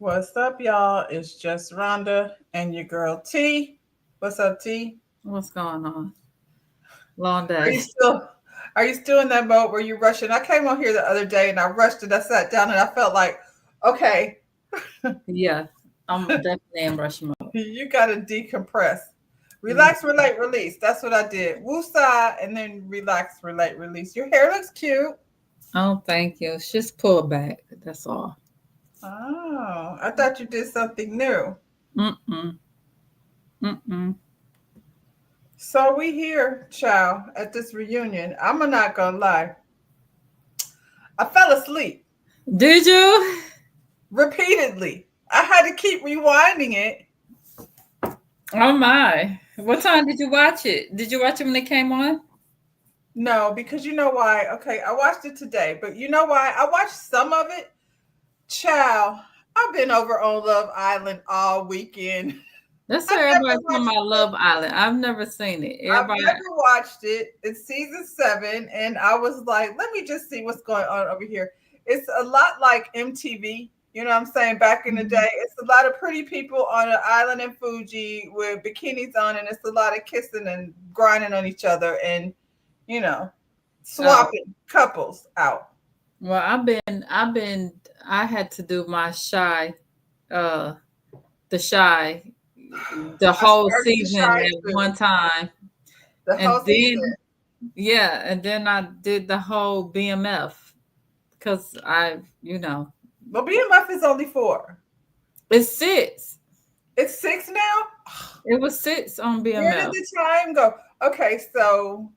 What's up, y'all? It's just Rhonda and your girl T. What's up, T? What's going on? Long Are day. you still are you still in that mode where you rushing? I came on here the other day and I rushed it. I sat down and I felt like, okay, Yeah, I'm definitely in rush mode. you gotta decompress. Mm. Relax, relate, release. That's what I did. Woosah and then relax, relate, release. Your hair looks cute. Oh, thank you. It's just pull back. That's all. Oh, I thought you did something new. Mm-mm. Mm-mm. So we here, child, at this reunion. I'm not gonna lie. I fell asleep Did you? repeatedly. I had to keep rewinding it. Oh my. What time did you watch it? Did you watch it when it came on? No, because you know why? Okay, I watched it today, but you know why? I watched some of it. Child, I've been over on Love Island all weekend. That's I've why never everybody's talking watched about it. Love Island. I've never seen it. I've Everybody. never watched it. It's season 7, and I was like, let me just see what's going on over here. It's a lot like MTV. You know what I'm saying? Back in the Mhm. day, it's a lot of pretty people on an island in Fuji with bikinis on, and it's a lot of kissing and grinding on each other and, you know, Oh, swapping couples out. well, I had to do my uh, the shy, the I whole started the season shy at too, one time. the And whole season. then, yeah, and then I did the whole BMF because But BMF is only 4. it's six. It's 6 now. It was six on Where did BMF. the time go? Okay, so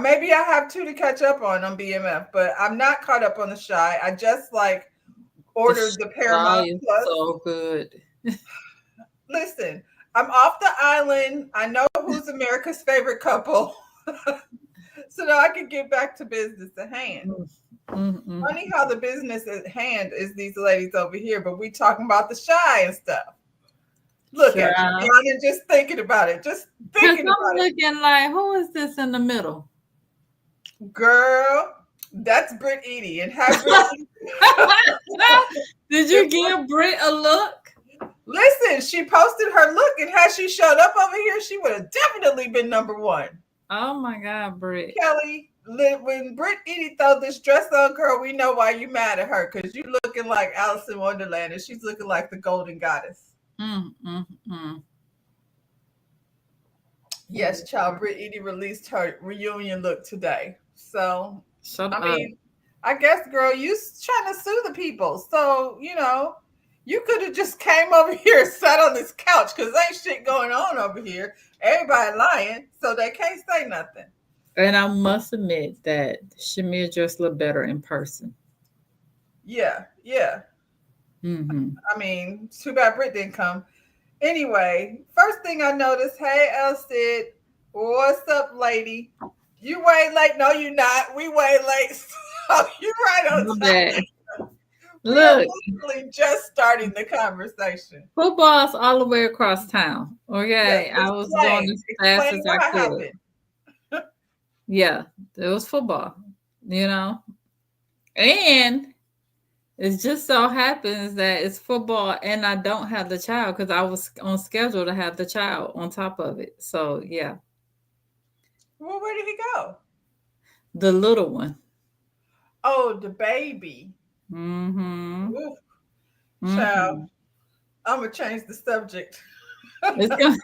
maybe I have 2 to catch up on BMF, but I'm not caught up on the Shy. I just like The ordered the shy Paramount is Plus. so good. Listen, I'm off the island. I know who's America's favorite couple, so now I can get back to business at hand. Mm, mm, mm. Funny how the business at hand is these ladies over here, but we talking about the Shy and stuff. Look at you, Child. Deanna, just thinking about it. Just Because thinking I'm about it. looking like, who is this in the middle? Girl, that's Britt Edie. And have Britt Edie. Did It you was, give Brit a look? listen, she posted her look, and had she showed up over here, she would have definitely been number one. Oh my God, Brit. Kelly, when Britt Edie throw this dress on, girl, we know why you mad at her, because you looking like Alice in Wonderland, and she's looking like the golden goddess. Mm, mm, mm. Yes, child, Britt Edie released her reunion look today. So, Shut I up. mean, I guess, girl, you trying to sue the people. So, you could have just came over here and sat on this couch because ain't shit going on over here. Everybody lying, so they can't say nothing. And I must admit that Shamir just looked better in person. Yeah, yeah. Mm-hmm. I mean, too bad Britt didn't come. Anyway, first thing I noticed, hey, El Cid, what's up, lady? You way late. No, you not. We way late. So you right on My time. bad. We are Look, literally just starting the conversation. football's all the way across town. Yes, Okay. I was going explain. as fast Explain as I what could. happened. Yeah, it was football, you know. And it just so happens that it's football and I don't have the child because I was on schedule to have the child on top of it. So yeah, Well, where did he go? the little one. Oh, the baby. Mm-hmm. Oof, child. Mm-hmm. I'm gonna change the subject. It's gonna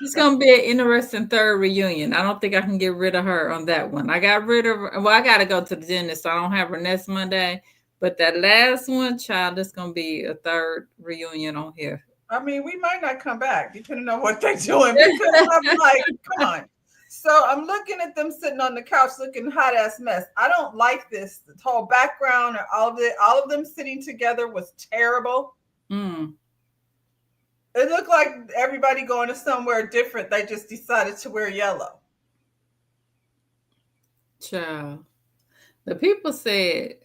it's gonna be an interesting third reunion. I don't think I can get rid of her on that one. I got rid of her. Well, I gotta go to the dentist, so I don't have her next Monday. But that last one, child, it's gonna be a third reunion on here. I mean, we might not come back depending on what they're doing because I'm like, come on. So I'm looking at them sitting on the couch looking hot ass mess. I don't like this. The whole background and all of it, all of them sitting together was terrible. Mm, It looked like everybody going to somewhere different. They just decided to wear yellow. child. The people said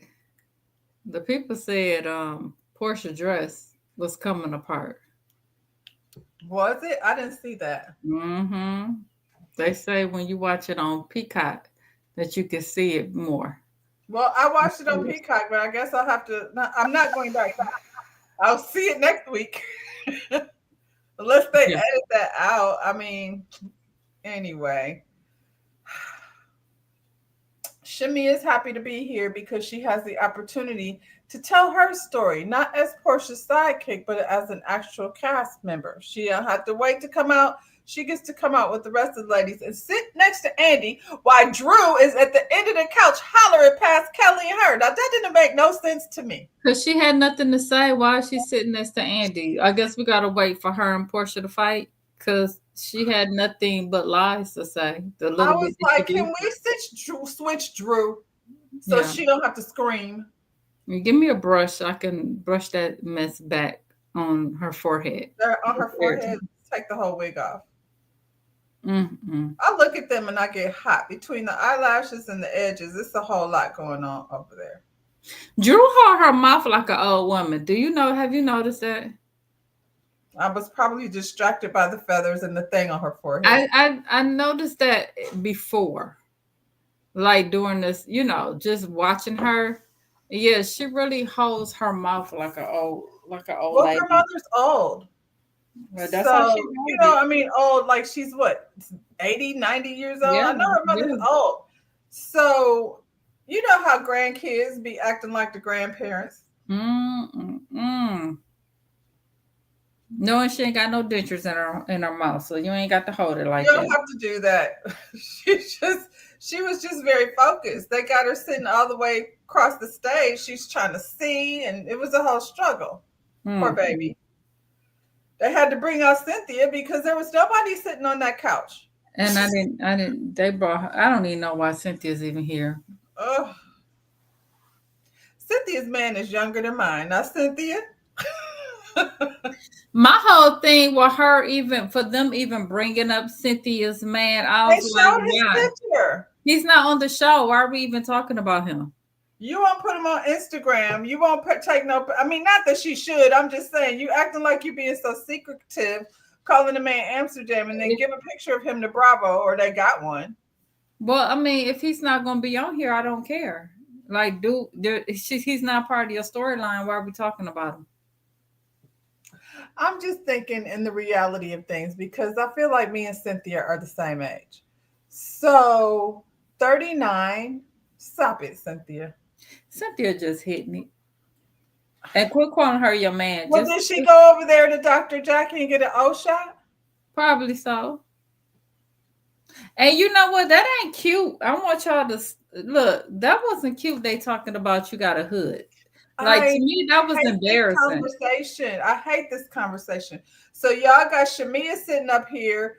Portia dress was coming apart. Was it? I didn't see that. Mm-hmm. They say when you watch it on Peacock that you can see it more. Well, I watched it on Peacock, but I guess I'll have to. I'm not going back. I'll see it next week. Unless they Yeah. edit that out. I mean, anyway. Shami is happy to be here because she has the opportunity to tell her story, not as Portia's sidekick, but as an actual cast member. She don't have to wait to come out. She gets to come out with the rest of the ladies and sit next to Andy while Drew is at the end of the couch hollering past Kelly and her. Now, that didn't make no sense to me. Because she had nothing to say. Why is she sitting next to Andy? I guess we gotta wait for her and Portia to fight because she had nothing but lies to say. The I little was bit that she like, can did. we switch Drew so Yeah. she don't have to scream? Give me a brush. I can brush that mess back on her forehead. They're on her forehead. Take the whole wig off. Mm-mm. I look at them and I get hot between the eyelashes and the edges. It's a whole lot going on over there. Drew hold her mouth like an old woman. Do you know? Have you noticed that? I was probably distracted by the feathers and the thing on her forehead. I noticed that before, like during this, just watching her. Yeah, she really holds her mouth like an old Well, lady. her mother's old. Well, that's how So, she holds it. I mean, old, like she's what, 80, 90 years old? Yeah, I know her mother's yeah. old. So, you know how grandkids be acting like the grandparents. Mm. Knowing she ain't got no dentures in her mouth, so you ain't got to hold it like You don't that. have to do that. She was just very focused. They got her sitting all the way across the stage. She's trying to see, and it was a whole struggle. Poor Mm. baby. They had to bring out Cynthia because there was nobody sitting on that couch. And they brought her. I don't even know why Cynthia's even here. Ugh. Cynthia's man is younger than mine. Now, Cynthia. My whole thing with her, even for them even bringing up Cynthia's man, I They was like, showed his why? picture. He's not on the show. Why are we even talking about him? You won't put him on Instagram. You won't take no. I mean, not that she should. I'm just saying, you acting like you being so secretive, calling the man Amsterdam, and then give a picture of him to Bravo, or they got one. Well, I mean, if he's not going to be on here, I don't care. Like, he's not part of your storyline. Why are we talking about him? I'm just thinking in the reality of things because I feel like me and Cynthia are the same age. So 39. Stop it, Cynthia. Cynthia just hit me. And quit calling her your man. Well, did she go over there to Dr. Jackie and get an O shot? Probably so. And you know what? That ain't cute. I want y'all to look. That wasn't cute. They talking about you got a hood. Like, to me, that was embarrassing. Conversation. I hate this conversation. So y'all got Shamia sitting up here.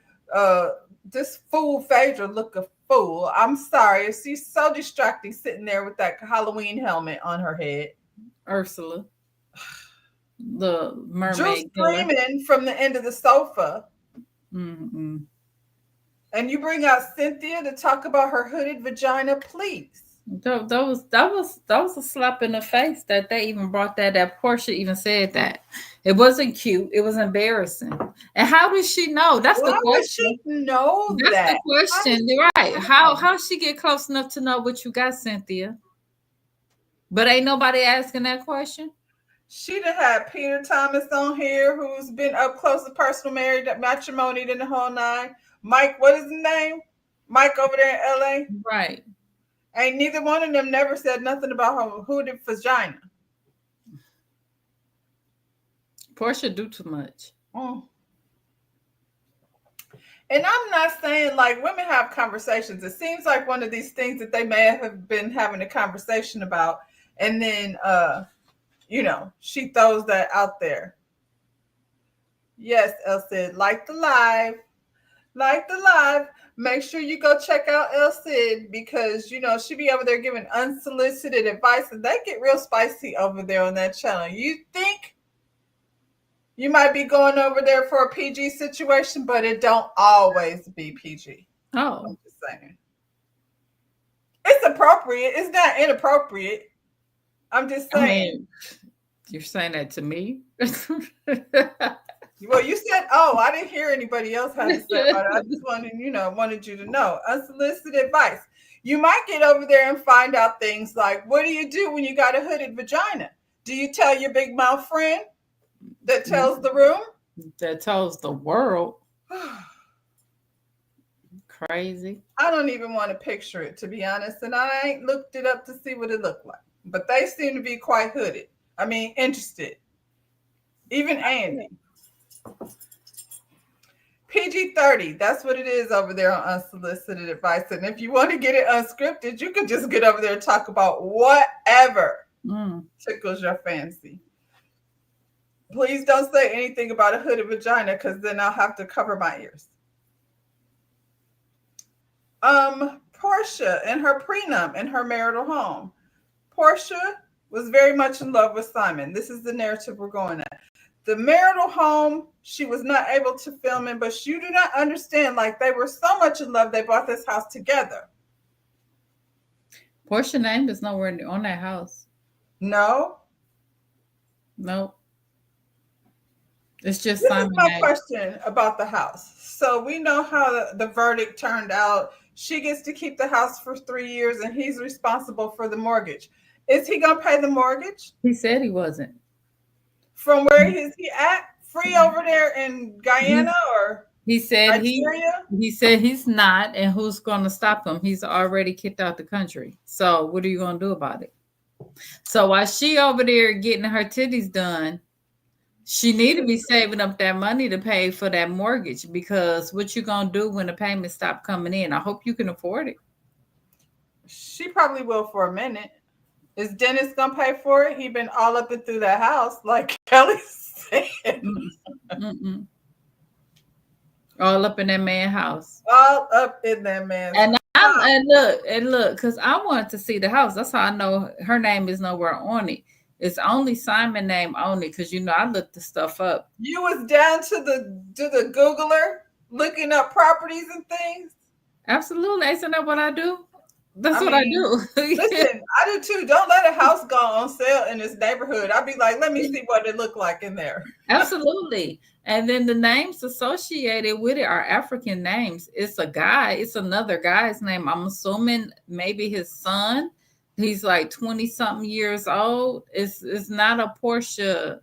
This fool Phaedra look a fool. I'm sorry. She's so distracting sitting there with that Halloween helmet on her head. Ursula, the mermaid, Drew screaming from the end of the sofa. Mm-hmm. And you bring out Cynthia to talk about her hooded vagina, please. That was a slap in the face that they even brought that Portia even said that. It wasn't cute. It was embarrassing. And how does she know? That's the question. She know That's that? The question. Right. How she get close enough to know what you got, Cynthia? But ain't nobody asking that question. She done had Peter Thomas on here, who's been up close to personal married matrimony in the whole nine. Mike, what is his name? Mike over there in LA? Right. Ain't neither one of them never said nothing about her hooded vagina. Portia do too much. Mm. And I'm not saying like women have conversations. It seems like one of these things that they may have been having a conversation about. And then, she throws that out there. Yes, Elle said, like the live. Make sure you go check out El Cid because, she be over there giving unsolicited advice and they get real spicy over there on that channel. You think you might be going over there for a PG situation, but it don't always be PG. Oh. I'm just saying. It's appropriate. It's not inappropriate. I'm just saying. I mean, you're saying that to me? Well, you said, I didn't hear anybody else have to say about it. I just wanted you to know. Unsolicited advice. You might get over there and find out things like, what do you do when you got a hooded vagina? Do you tell your big mouth friend? that tells the room. That tells the world. Crazy. I don't even want to picture it, to be honest, and I ain't looked it up to see what it looked like. But they seem to be quite hooded. I mean, interested. Even Andy. PG-30. That's what it is over there on Unsolicited Advice. And if you want to get it unscripted, you can just get over there and talk about whatever tickles your fancy. Please don't say anything about a hooded vagina, because then I'll have to cover my ears. Portia and her prenup in her marital home. Portia was very much in love with Simon. This is the narrative we're going at. The marital home, she was not able to film in, but you do not understand. Like, they were so much in love, they bought this house together. Portia's name is nowhere on that house. No. Nope. It's just this Simon. Is my question about the house. So we know how the verdict turned out. She gets to keep the house for 3 years, and he's responsible for the mortgage. Is he going to pay the mortgage? He said he wasn't. From where is he at? Free over there in Guyana or he said Nigeria? He said he's not, and who's going to stop him? He's already kicked out the country. So what are you going to do about it? So while she over there getting her titties done, she need to be saving up that money to pay for that mortgage, because what you going to do when the payments stop coming in? I hope you can afford it. She probably will for a minute. Is Dennis going to pay for it? He been all up and through that house, like Kelly said. All up in that man's house. All up in that man's house. And look, because I wanted to see the house. That's how I know her name is nowhere on it. It's only Simon name only, because I looked the stuff up. You was down to the Googler looking up properties and things? Absolutely. Isn't that what I do? That's what I do. Listen, I do too. Don't let a house go on sale in this neighborhood. I'll be like, let me see what it looked like in there. Absolutely. And then the names associated with it are African names. It's a guy. It's another guy's name. I'm assuming maybe his son. He's like 20-something years old. It's not a Portia.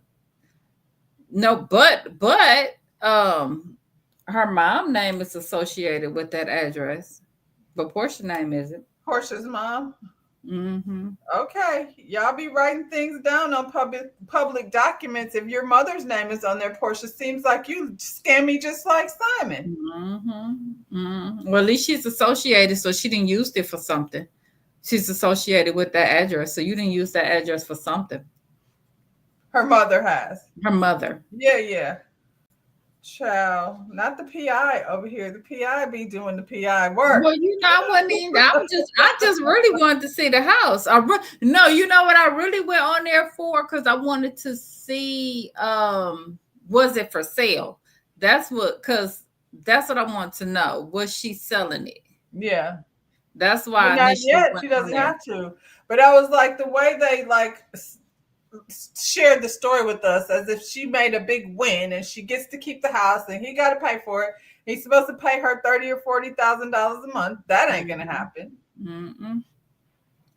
No, but her mom name is associated with that address, but Portia's name isn't. Portia's mom. Mm-hmm. Okay, y'all be writing things down on public documents. If your mother's name is on there, Portia, seems like you scam me just like Simon. Mm-hmm. Mm-hmm. Well, at least she's associated, so she didn't use it for something. She's associated with that address, so you didn't use that address for something. Her mother has. Her mother. Yeah. Child, not the PI over here. The PI be doing the PI work. Well, I just really wanted to see the house. No, you know what I really went on there for? Because I wanted to see, was it for sale? That's what I want to know. Was she selling it? Yeah. That's why. Not yet. She doesn't have to. But I was like, the way they shared the story with us as if she made a big win and she gets to keep the house and he got to pay for it. He's supposed to pay her $30,000 or $40,000 a month. That ain't gonna happen. Mm-mm.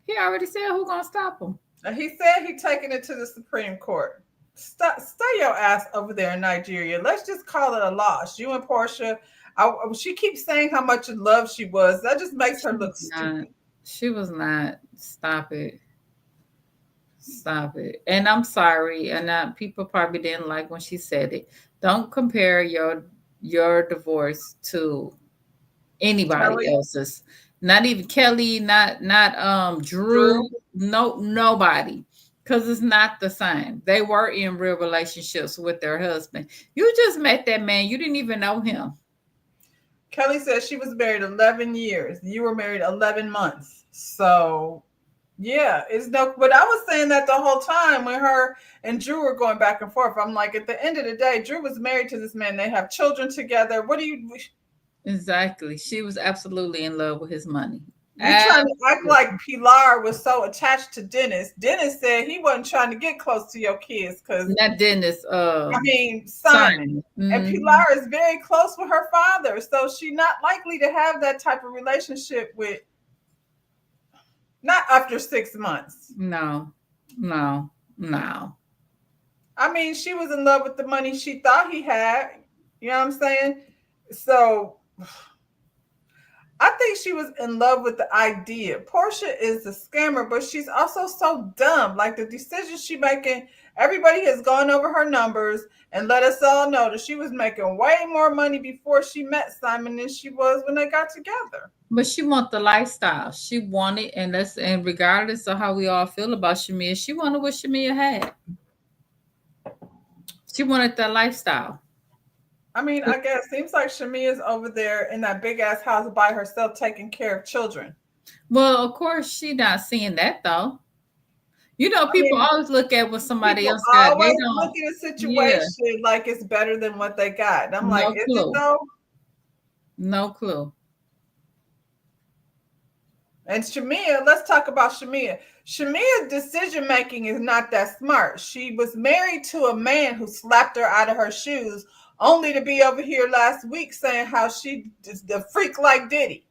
He already said who's gonna stop him. He said he's taking it to the Supreme Court. Stay your ass over there in Nigeria. Let's just call it a loss. You and Portia. She keeps saying how much in love she was. That just makes her look stupid. She was not. Stop it. And I'm sorry. And people probably didn't like when she said it. Don't compare your divorce to anybody else's. Not even Kelly, not Drew. No, nobody. Because it's not the same. They were in real relationships with their husband. You just met that man. You didn't even know him. Kelly says she was married 11 years. You were married 11 months. So, yeah, but I was saying that the whole time when her and Drew were going back and forth. I'm like, at the end of the day, Drew was married to this man. They have children together. Exactly. She was absolutely in love with his money. You're trying to act like Pilar was so attached to Dennis. Dennis said he wasn't trying to get close to your kids because not Dennis. Simon. Mm-hmm. And Pilar is very close with her father, so she's not likely to have that type of relationship with. Not after 6 months. No. I mean, she was in love with the money she thought he had. You know what I'm saying? So I think she was in love with the idea. Portia is a scammer, but she's also so dumb. Like the decisions she making, everybody has gone over her numbers and let us all know that she was making way more money before she met Simon than she was when they got together. But she want the lifestyle. She wanted, and regardless of how we all feel about Shamia, she wanted what Shamia had. She wanted that lifestyle. I mean, I guess seems like Shamia's over there in that big ass house by herself taking care of children. Well, of course, she not seeing that though. You know, I people mean, always look at what somebody people else got. They always look don't. at a Yeah, situation like it's better than what they got. And I'm like, no is it clue. though? No clue. And Shamia, let's talk about Shamia. Shamia's decision making is not that smart. She was married to a man who slapped her out of her shoes, only to be over here last week saying how she is the freak like Diddy.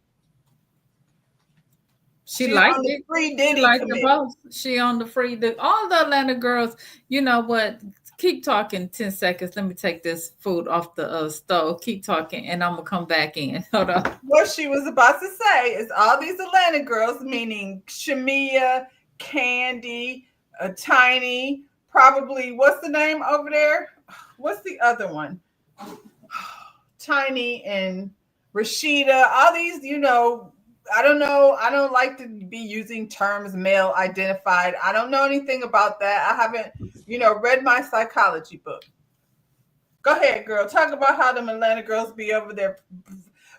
She She's liked on the it. free She Diddy liked the committee. post. She on the free. All the Atlanta girls. You know what? Keep talking. 10 seconds. Let me take this food off the stove. Keep talking, and I'm gonna come back in. Hold on. What she was about to say is all these Atlanta girls, meaning Shamia, Candy, Tiny, probably what's the name over there? What's the other one? Tiny and Rashida, all these, I don't know. I don't like to be using terms male identified. I don't know anything about that. I haven't, read my psychology book. Go ahead, girl. Talk about how them Atlanta girls be over there.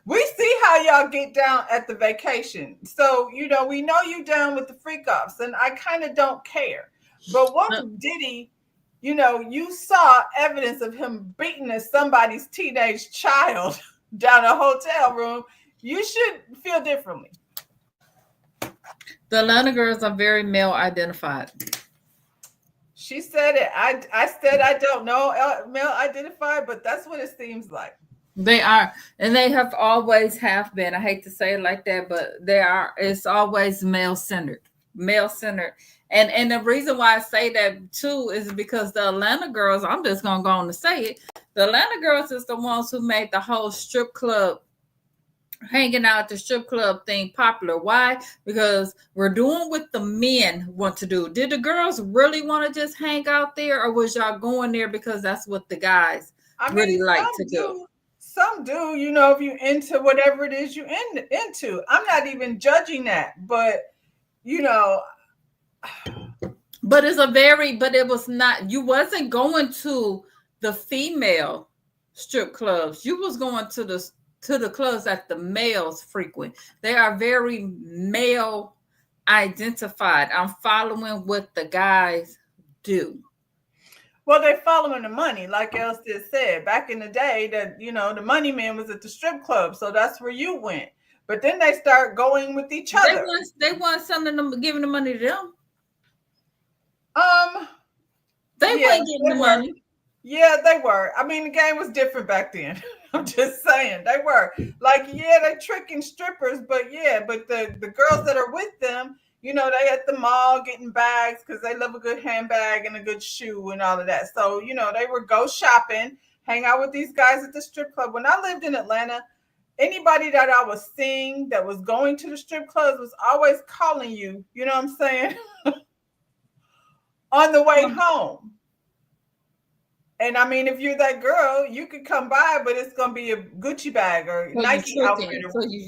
We see how y'all get down at the vacation. So, we know you down with the freak offs, and I kind of don't care. But once Diddy, you saw evidence of him beating somebody's teenage child down a hotel room, you should feel differently. The Atlanta girls are very male identified. She said it. I said I don't know male identified, but that's what it seems like. They are, and they have been. I hate to say it like that, but they are. It's always male centered, and the reason why I say that too is because the Atlanta girls. I'm just gonna go on to say it. The Atlanta girls is the ones who made the whole strip club, hanging out at the strip club thing popular. Why? Because we're doing what the men want to do. Did the girls really want to just hang out there, or was y'all going there because that's what the guys really like to do? Some do, if you into whatever it is you into. I'm not even judging that, but but it was not, you wasn't going to the female strip clubs. You was going to the clubs that the males frequent. They are very male identified. I'm following what the guys do. Well, they're following the money, like Els just said. Back in the day, that the money man was at the strip club, so that's where you went. But then they start going with each other. They want sending them, giving the money to them. They weren't getting the money. Yeah, they were. I mean, the game was different back then. I'm just saying they were like, yeah, they're tricking strippers, but the girls that are with them, they at the mall getting bags because they love a good handbag and a good shoe and all of that. So, they would go shopping, hang out with these guys at the strip club. When I lived in Atlanta, anybody that I was seeing that was going to the strip clubs was always calling you, you know what I'm saying, on the way home. And I mean, if you're that girl, you could come by, but it's gonna be a Gucci bag or Nike outfit.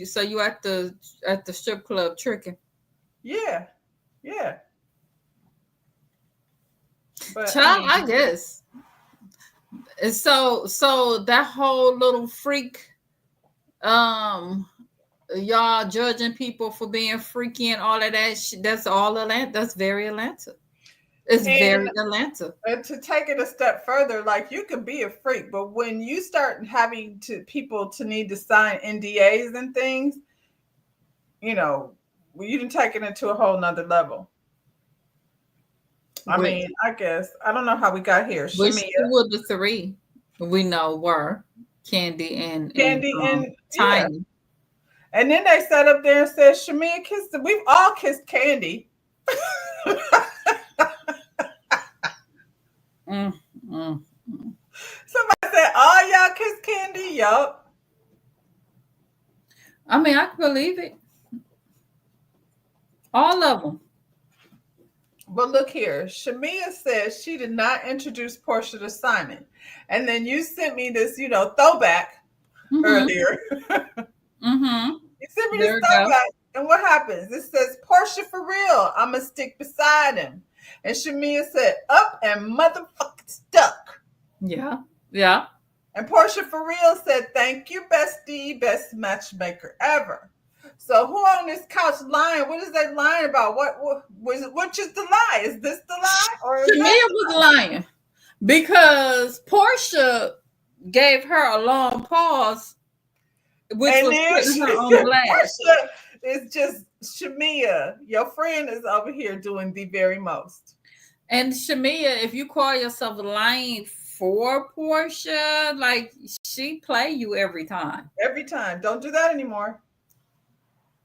So you at the strip club tricking. Yeah. But child, I guess. So that whole little freak, y'all judging people for being freaky and all of that. That's all Atlanta. That's very Atlanta. It's very Atlanta. And to take it a step further, like you could be a freak, but when you start having people to need to sign NDAs and things, you didn't take it into a whole nother level. I mean, I guess I don't know how we got here. Which two of the three we know were Candy and Tiny. Yeah. And then they sat up there and said, Shamia kissed them. We've all kissed Candy. Yup. I mean, I can believe it. All of them. But look here, Shamia says she did not introduce Portia to Simon. And then you sent me this, throwback Mm-hmm. earlier. Mm-hmm. You sent me this There we go. throwback. And what happens? It says, Portia for real. I'ma stick beside him. And Shamia said, up and motherfucking stuck. Yeah. Yeah. And Portia for real said, thank you, bestie, best matchmaker ever. So who on this couch lying? What is they lying about? Which is the lie? Is this the lie? Or is that Shamia was lying because Portia gave her a long pause, which and was then putting her on blast. Portia is just Shamia. Your friend is over here doing the very most. And Shamia, if you call yourself lying for Portia, like she play you every time. Every time. Don't do that anymore.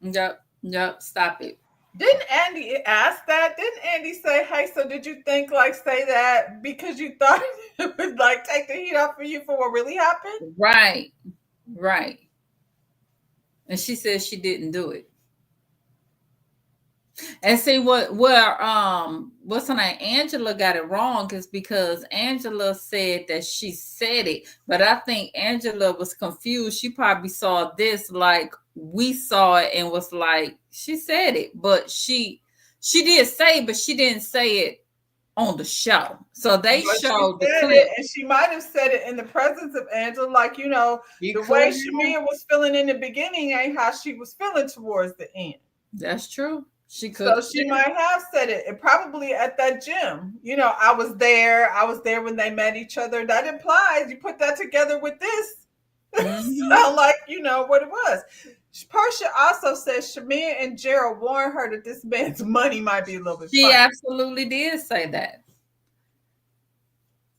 Yep. Yep. Stop it. Didn't Andy ask that? Didn't Andy say, hey, so did you think say that because you thought it would take the heat off for you for what really happened? Right. Right. And she said she didn't do it. And see what's her name? Angela got it wrong is because Angela said that she said it, but I think Angela was confused. She probably saw this like we saw it and was like, she said it, but she did say it, but she didn't say it on the show. So they showed the clip. And she might have said it in the presence of Angela, the way Shamia was feeling in the beginning ain't how she was feeling towards the end. That's true. She could. So she might have said it. And probably at that gym. I was there. I was there when they met each other. That implies you put that together with this. Mm-hmm. Sound like what it was. Portia also says Shamia and Gerald warned her that this man's money might be a little bit She funny. absolutely did say that.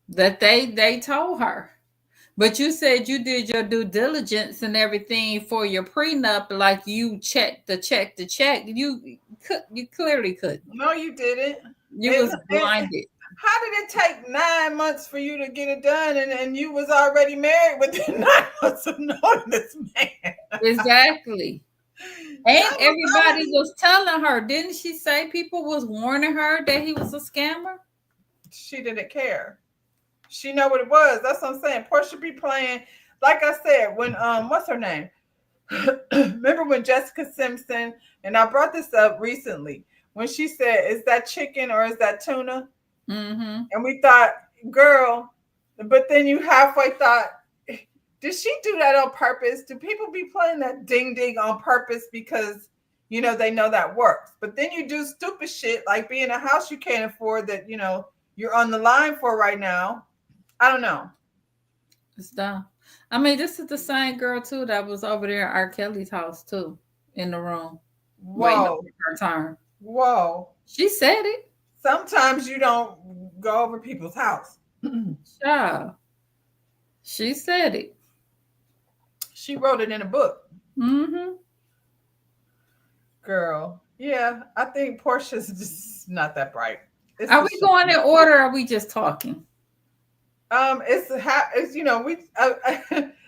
That they told her. But you said you did your due diligence and everything for your prenup, like you checked the check. You clearly couldn't. No, you didn't. You was blinded. How did it take 9 months for you to get it done, and you was already married within 9 months of knowing this man? Exactly. And everybody was telling her, didn't she say people was warning her that he was a scammer? She didn't care. She know what it was. That's what I'm saying. Portia be playing, like I said, when what's her name? Remember when Jessica Simpson, and I brought this up recently, when she said, is that chicken or is that tuna? Mm-hmm. And we thought, girl, but then you halfway thought, did she do that on purpose? Do people be playing that ding ding on purpose because they know that works? But then you do stupid shit like be in a house you can't afford that you're on the line for right now. I don't know. It's dumb. I mean, this is the same girl too that was over there at R. Kelly's house too, in the room. Whoa. Waiting for her turn. Whoa. She said it. Sometimes you don't go over people's house. Yeah. She said it. She wrote it in a book. Mm-hmm. Girl. Yeah, I think Portia's just not that bright. Are we going in order or are we just talking? It's we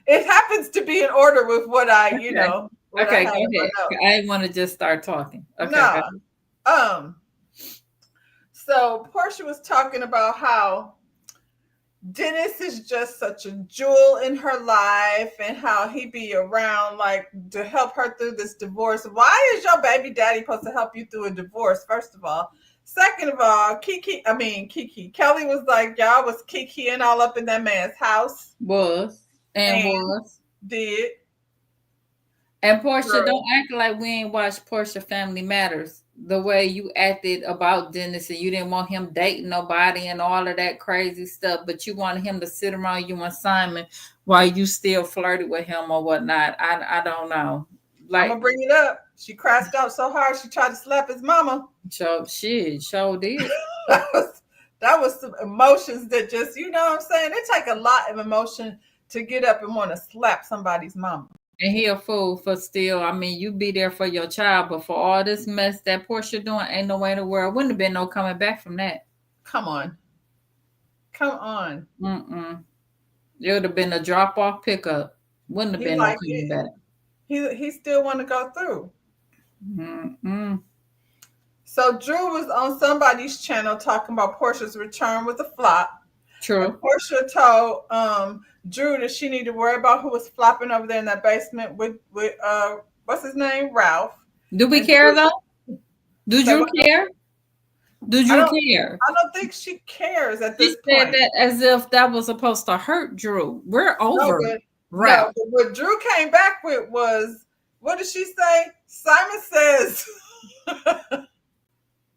it happens to be in order with what I Okay. go ahead. I didn't want to just start talking. Okay. No. So Portia was talking about how Dennis is just such a jewel in her life and how he be around to help her through this divorce. Why is your baby daddy supposed to help you through a divorce, first of all? Second of all, Kelly was like, y'all was kikiing all up in that man's house. Did. And Portia, don't act like we ain't watched Portia Family Matters. The way you acted about Dennis and you didn't want him dating nobody and all of that crazy stuff, but you wanted him to sit around you and Simon while you still flirted with him or whatnot. I don't know. I'm gonna bring it up. She crashed out so hard she tried to slap his mama. She sure did. that was some emotions that just, what I'm saying? It take a lot of emotion to get up and want to slap somebody's mama. And he a fool for still. I mean, you be there for your child, but for all this mess that Portia doing, ain't no way in the world. Wouldn't have been no coming back from that. Come on. It would have been a drop-off pickup. Wouldn't have He been no liked coming it. back. He still want to go through. Mm-mm. So Drew was on somebody's channel talking about Portia's return with a flop. And True. Portia told Drew that she needed to worry about who was flopping over there in that basement with what's his name? Ralph. Do we And care Drew though? Do said, Drew well, care? Do I Drew don't care? I don't think she cares at She this said point. that as if that was supposed to hurt Drew. We're No, over but Ralph. what Drew came back with was, what did she say? Simon says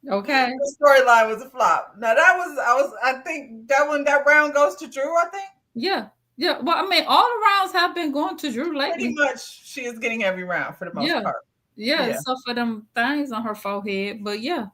Okay. the storyline was a flop. Now I think that round goes to Drew, I think. Yeah. Yeah. Well, I mean, all the rounds have been going to Drew Pretty lately. much she is getting every round for the most Yeah. part. Yeah. Yeah. Except for them things on her forehead. But yeah.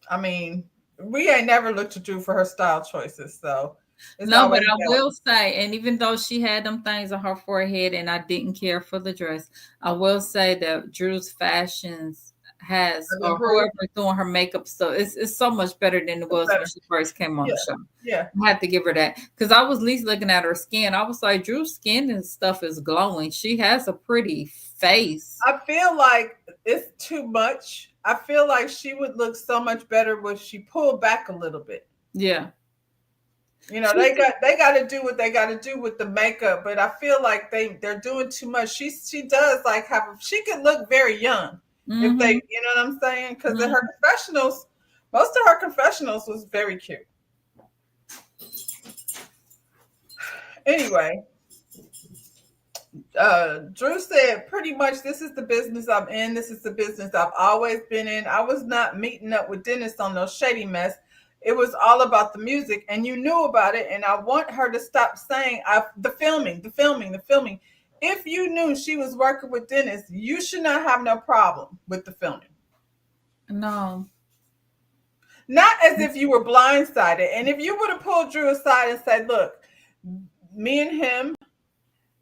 I mean, we ain't never looked to Drew for her style choices, so it's No, but always I been will say, and even though she had them things on her forehead and I didn't care for the dress, I will say that Drew's fashions has, I've or improved. whoever's doing her makeup stuff, it's so much better than it It's was when better. she first came on Yeah, the show. yeah. I have to give her that because I was at least looking at her skin. I was like, Drew's skin and stuff is glowing. She has a pretty face. I feel like it's too much. I feel like she would look so much better if she pulled back a little bit. Yeah. You know, they got to do what they got to do with the makeup, but I feel like they're doing too much. She does like she could look very young if they, Mm-hmm. you know what I'm saying? Because in her Mm-hmm. confessionals, most of her confessionals was very cute. Anyway, Drew said pretty much this is the business I'm in. This is the business I've always been in. I was not meeting up with Dennis on no shady mess. It was all about the music, and you knew about it. And I want her to stop saying the filming, the filming, the filming. If you knew she was working with Dennis, you should not have no problem with the filming. No. Not as if you were blindsided. And if you would have pulled Drew aside and said, "Look, me and him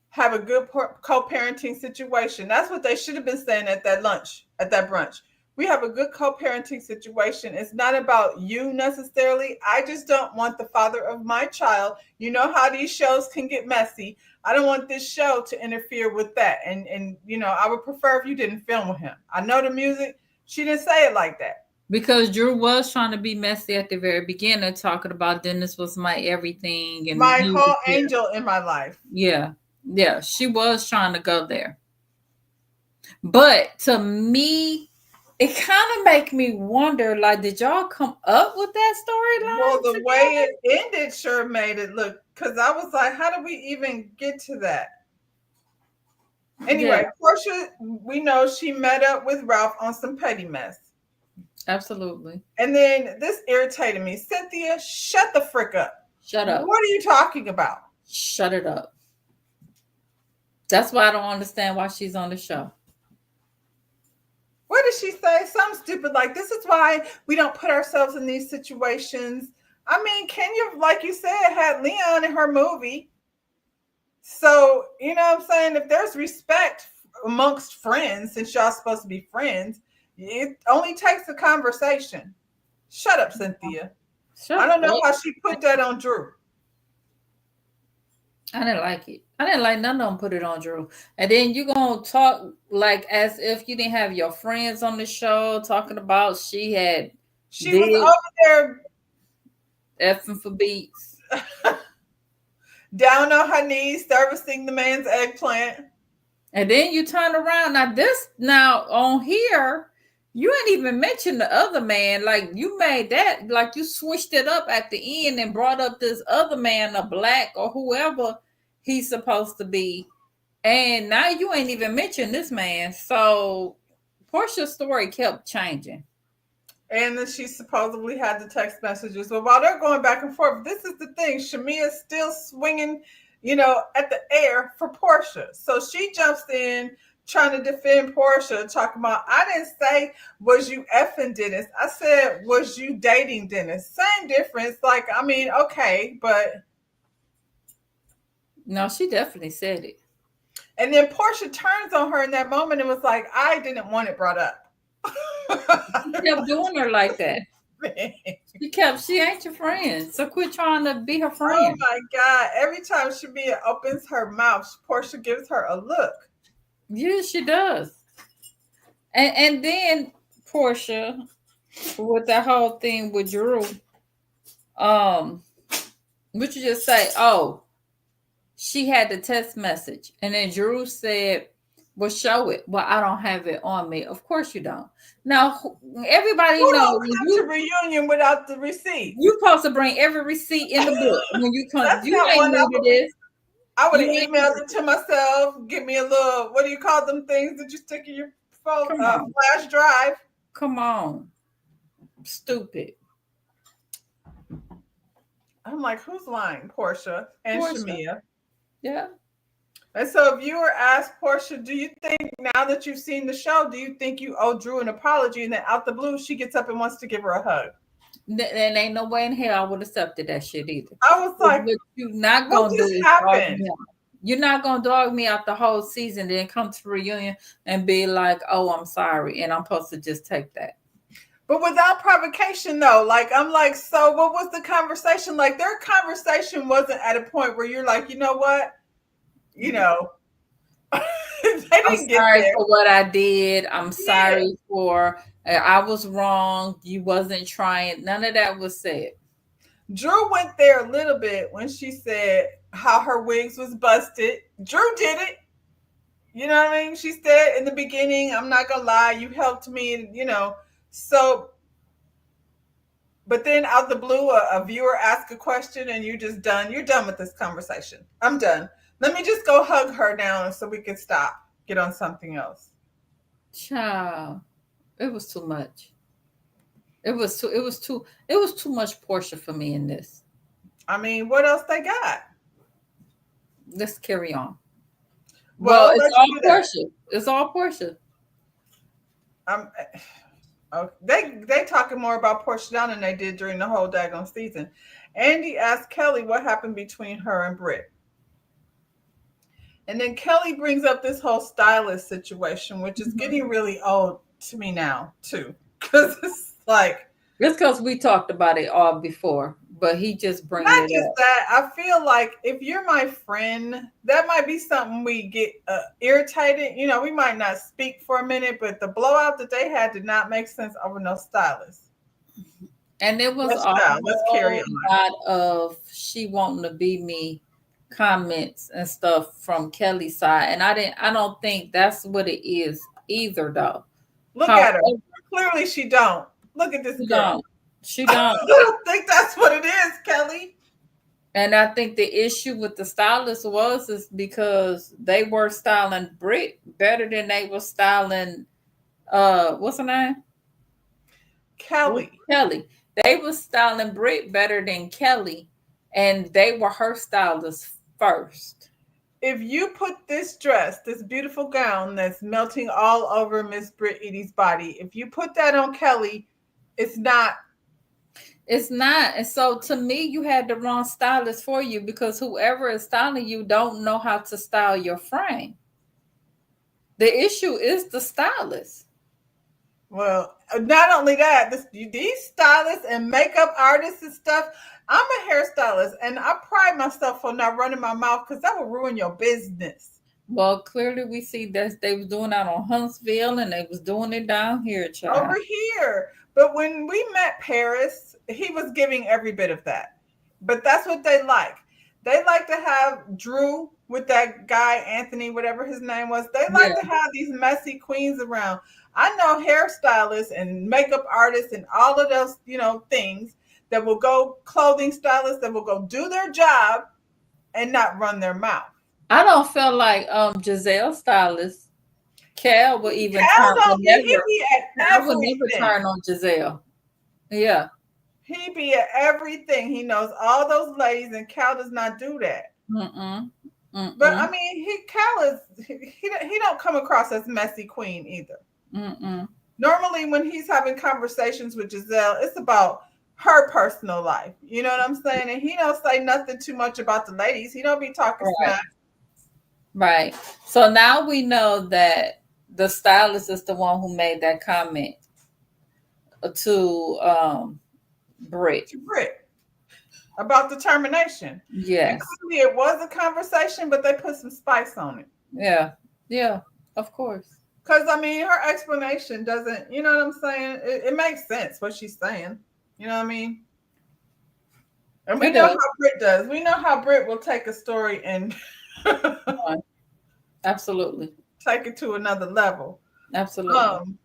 have a good co-parenting situation." That's what they should have been saying at that lunch, at that brunch. We have a good co-parenting situation. It's not about you necessarily. I just don't want the father of my child. You know how these shows can get messy. I don't want this show to interfere with that. And you know, I would prefer if you didn't film with him. I know the music. She didn't say it like that. Because Drew was trying to be messy at the very beginning, talking about Dennis was my everything and My he whole was there. angel in my life. Yeah. Yeah. She was trying to go there. But to me, it kind of make me wonder, like, did y'all come up with that Well, storyline the way together? it ended sure made it look, because I was like, how did we even get to that? Yeah, Anyway, Portia, we know she met up with Ralph on some petty mess. absolutely. And then this irritated me. Cynthia, shut the frick up. Shut up. What are you talking about? Shut it up. That's why I don't understand why she's on the show. What did she say? Something stupid like, this is why we don't put ourselves in these situations. I mean, Kenya, like you said, had Leon in her movie. So, you know what I'm saying? If there's respect amongst friends, since y'all supposed to be friends, it only takes a conversation. Shut up, Cynthia. I Shut don't know up. why she put that on Drew. I didn't like it. I didn't like none of them put it on Drew. And then you gonna talk like as if you didn't have your friends on the show talking about she had She was did over effing for beats. there down on her knees, servicing the man's eggplant. And then you turn around. Now on here, you ain't even mentioned the other man. Like you made that, like you switched it up at the end and brought up this other man, a black or whoever he's supposed to be. And now you ain't even mentioned this man. So Portia's story kept changing. And then she supposedly had the text messages. But while they're going back and forth, this is the thing. Shamia's still swinging, you know, at the air for Portia. So she jumps in trying to defend Portia, talking about, I didn't say, was you effing Dennis? I said, was you dating Dennis? Same difference. Like, I mean, okay, but. No, she definitely said it. And then Portia turns on her in that moment and was like, I didn't want it brought up. She kept doing her like that. She ain't your friend. So quit trying to be her Oh friend. my God. Every time Shamia opens her mouth, Portia gives her a look. Yeah, she does. And then Portia, with that whole thing with Drew, um, what you just say? Oh, she had the text message, and then Drew said, "Well, show it." Well, I don't have it on me. Of course you don't. Now everybody Who knows don't come to reunion without the receipts? you supposed to bring every receipt in the book when you come. That's You not ain't one new to this. I would You have ain't. emailed it to myself. Give me a little, what do you call them things that you stick in your phone? Come on, Flash drive. come on, stupid I'm like, who's lying? Portia and Portia. Shamia. Yeah. And so, if you were asked, Portia, do you think now that you've seen the show, do you think you owe Drew an apology? And then out the blue, she gets up and wants to give her a hug. There ain't no way in hell I would have accepted that shit either. I was like, What you not what gonna do just is dog happened? me out. You're not gonna dog me out the whole season, then come to the reunion and be like, "Oh, I'm sorry," and I'm supposed to just take that. But without provocation, though, like, I'm like, so what was the conversation? Like, their conversation wasn't at a point where you're like, you know what? You know, they I'm didn't get sorry there. for what I did. I'm Yeah. sorry for I was wrong. You wasn't trying. None of that was said. Drew went there a little bit when she said how her wigs was busted. Drew did it. You know what I mean? She said in the beginning, I'm not gonna lie, you helped me, So, but then out the blue, a viewer asked a question and you just done. You're done with this conversation. I'm done. Let me just go hug her now so we can stop. Get on something else. Child, it was too much. It was too much Portia for me in this. I mean, what else they got? Let's carry on. Well, Well, it's let's all do that. Portia. It's all Portia. Um, they talking more about Portia now than they did during the whole daggone season. Andy asked Kelly what happened between her and Britt. And then Kelly brings up this whole stylist situation, which is getting really old to me now, too. Because it's like, It's because we talked about it all before, but he just bringing not it just up. that, I feel like if you're my friend, that might be something we get irritated. We might not speak for a minute, but the blowout that they had did not make sense over no stylist. And it was Let's a go. Let's carry whole on. lot of she wanting to be me comments and stuff from Kelly's side. And I don't think that's what it is either though. Look However, at her. Clearly, she don't. Look at this she girl. don't. She I don't. don't think that's what it is, Kelly. And I think the issue with the stylist is because they were styling Brit better than they were styling what's her name? Kelly. Kelly. They were styling Brit better than Kelly, and they were her stylists first. If you put this dress, this beautiful gown that's melting all over Miss Brit Edie's body, if you put that on Kelly, it's not. It's not. And so to me, you had the wrong stylist for you because whoever is styling you don't know how to style your frame. The issue is the stylist. Well, not only that, these stylists and makeup artists and stuff. I'm a hairstylist, and I pride myself on not running my mouth because that will ruin your business. Well, clearly we see that they was doing that on Huntsville and they was doing it down here, child. Over here. But when we met Paris, he was giving every bit of that. But that's what they like. They like to have Drew with that guy, Anthony, whatever his name was. They like to have these messy queens around. I know hairstylists and makeup artists and all of those, things that will go, clothing stylists that will go do their job and not run their mouth. I don't feel like Giselle stylist Cal will even turn. He be at I would everything. never turn on Giselle. Yeah. He be at everything. He knows all those ladies, and Cal does not do that. Mm-mm. Mm-mm. But I mean, Cal he don't come across as messy queen either. Mm-mm. Normally, when he's having conversations with Giselle, it's about her personal life. You know what I'm saying? And he don't say nothing too much about the ladies. He don't be talking smack. Right. So now we know that the stylist is the one who made that comment to Britt. to Britt about the termination. And Yes. clearly it was a conversation, but they put some spice on it. Yeah. Yeah. Of course. Because, I mean, her explanation doesn't, you know what I'm saying? It makes sense what she's saying. You know what I mean? And we It know does. how Britt does. We know how Britt will take a story and Absolutely. take it to another level. Absolutely. Um,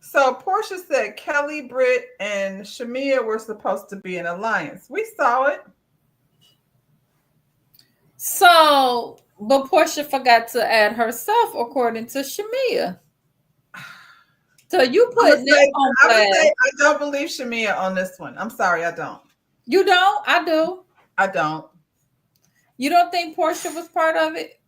so Portia said Kelly, Britt, and Shamia were supposed to be an alliance. We saw it. So, but Portia forgot to add herself, according to Shamia. So you putting them on I would blast. say I don't believe Shamia on this one. I'm sorry, I don't. You don't? I do. I don't. You don't think Portia was part of it?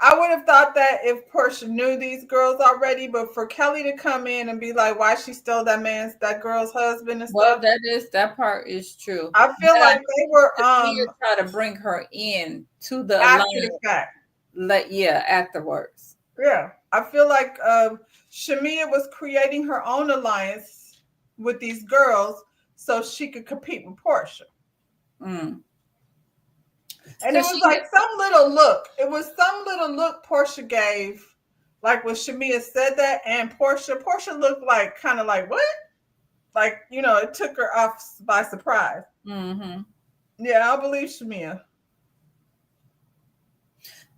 I would have thought that if Portia knew these girls already, but for Kelly to come in and be like, why she stole that girl's husband and Well, stuff. that part is true. I feel like they were try to bring her in to the after alliance. the fact. Afterwards. Yeah. I feel like Shamia was creating her own alliance with these girls so she could compete with Portia. Mm. And it was like some little look. It was some little look Portia gave, like when Shamia said that, and Portia looked like kind of like, what? Like, you know, it took her off by surprise. Mm-hmm. Yeah, I believe Shamia.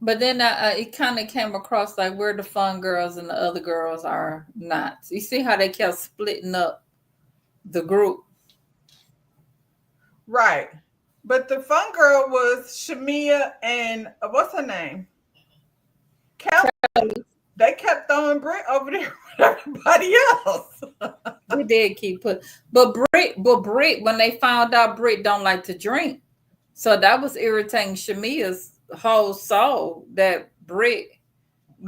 But then it kind of came across like we're the fun girls and the other girls are not. You see how they kept splitting up the group. Right. But the fun girl was Shamia and what's her name? Kelly. They kept throwing Britt over there with everybody else. They did keep put, but Britt, when they found out Britt don't like to drink, so that was irritating Shamia's whole soul. That Britt,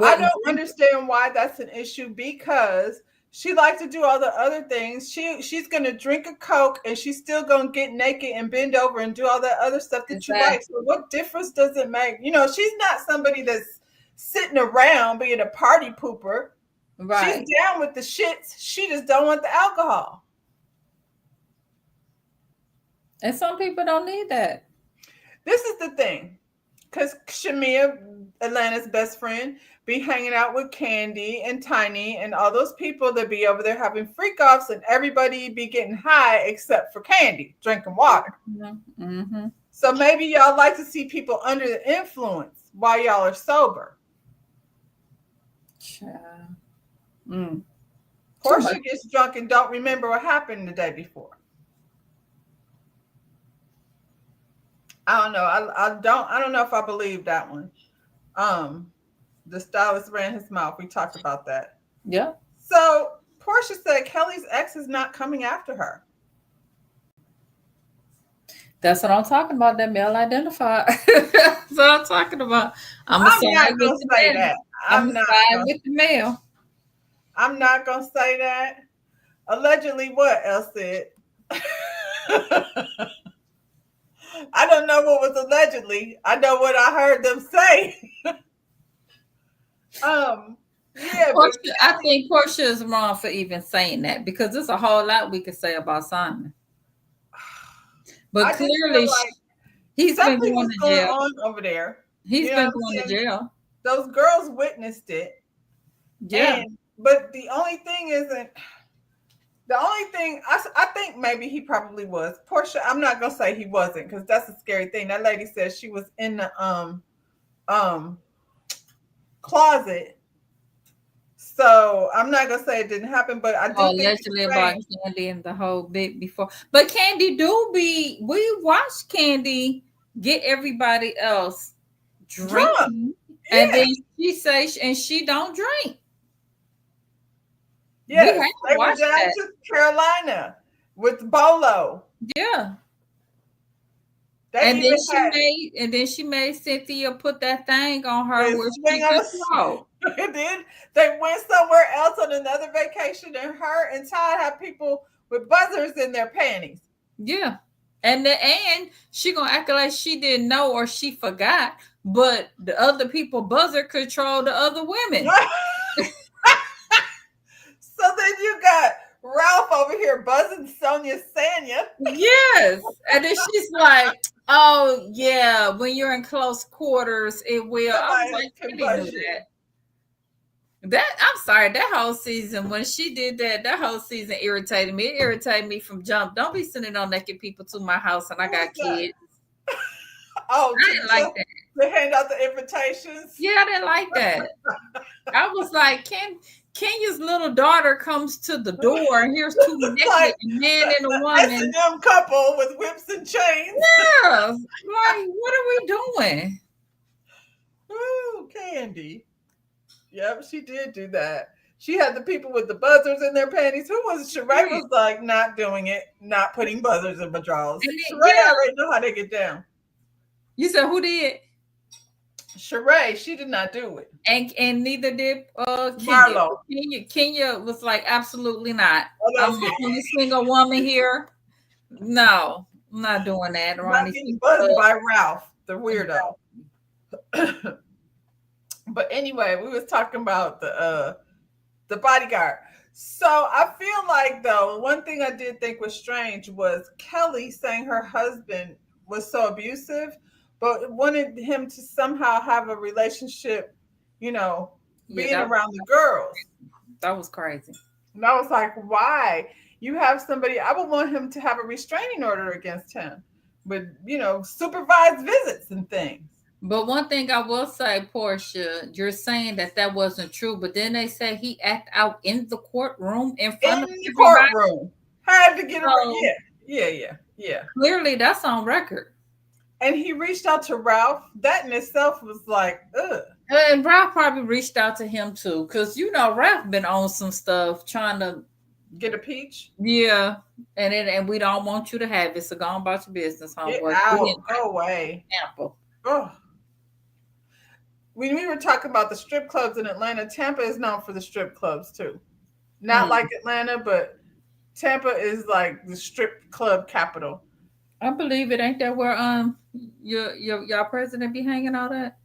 I don't understand why that's an issue because she likes to do all the other things. She's gonna drink a Coke and she's still gonna get naked and bend over and do all that other stuff that you like. So what difference does it make? You know, she's not somebody that's sitting around being a party pooper. Right. She's down with the shits. She just don't want the alcohol. And some people don't need that. This is the thing. Because Shamia, Atlanta's best friend, be hanging out with Candy and Tiny and all those people that be over there having freak offs and everybody be getting high except for Candy, drinking water. Mm-hmm. So maybe y'all like to see people under the influence while y'all are sober. Portia gets drunk and don't remember what happened the day before. I don't know. I don't know if I believe that one. The stylist ran his mouth. We talked about that. Yeah. So Portia said Kelly's ex is not coming after her. That's what I'm talking about. That male identified. That's what I'm talking about. I'm not gonna say that. I'm not with the male. I'm not gonna say that. Allegedly, what else said? I don't know what was allegedly. I know what I heard them say. Yeah, Portia, I think Portia is wrong for even saying that because there's a whole lot we could say about Simon. But clearly, he's been going to jail. On over there. He's been going to jail. Those girls witnessed it. Yeah. But the only thing isn't. The only thing I think maybe he probably was. Portia, I'm not gonna say he wasn't because that's a scary thing. That lady said she was in the closet. So I'm not gonna say it didn't happen, but I do think allegedly about Candy and the whole bit before. But Candy we watched Candy get everybody else drinking, yeah. And then she says, and she don't drink. Yes, they were down to Carolina with Bolo. Yeah. And then she made Cynthia put that thing on her where she could throw. And then they went somewhere else on another vacation, and her and Todd had people with buzzers in their panties. Yeah. And she gonna act like she didn't know or she forgot, but the other people buzzer control the other women. So then you got Ralph over here buzzing Sonia Sanya. Yes. And then she's like, oh yeah, when you're in close quarters, it will. I was Somebody like, can Kitty knew buzz you. that. I'm sorry, that whole season when she did that whole season irritated me. It irritated me from jump. Don't be sending no naked people to my house and I Who was got that? kids. Oh, I didn't like that. to hand out the invitations. Yeah, I didn't like that. I was like, Kenya's little daughter comes to the door and here's two naked, Like a man and a the woman. S&M couple with whips and chains. Yeah, like what are we doing? Ooh, Candy. Yep, she did do that. She had the people with the buzzers in their panties. Who was it? Sheree was like not doing it, not putting buzzers in my drawers. Sheree already know how they get down. You said who did? Sheree, she did not do it. And neither did Kenya. Marlo. Kenya was like, absolutely not. Oh, I'm the only single woman here. No, I'm not doing that. Not getting buzzed by Ralph, the weirdo. But anyway, we was talking about the bodyguard. So I feel like though, one thing I did think was strange was Kelly saying her husband was so abusive, but wanted him to somehow have a relationship, being around the girls. That was crazy. And I was like, why? You have somebody, I would want him to have a restraining order against him with, supervised visits and things. But one thing I will say, Portia, you're saying that wasn't true, but then they say he acted out in the courtroom in front of the courtroom. Had to get around. Yeah. Clearly, that's on record. And he reached out to Ralph. That in itself was like, ugh. And Ralph probably reached out to him too, because Ralph been on some stuff trying to get a peach. Yeah, and we don't want you to have it. So go on about your business, homeboy. Get out. Go away. Apple. Oh. When we were talking about the strip clubs in Atlanta, Tampa is known for the strip clubs too. Not like Atlanta, but Tampa is like the strip club capital. I believe it. Ain't that where your president be hanging all that?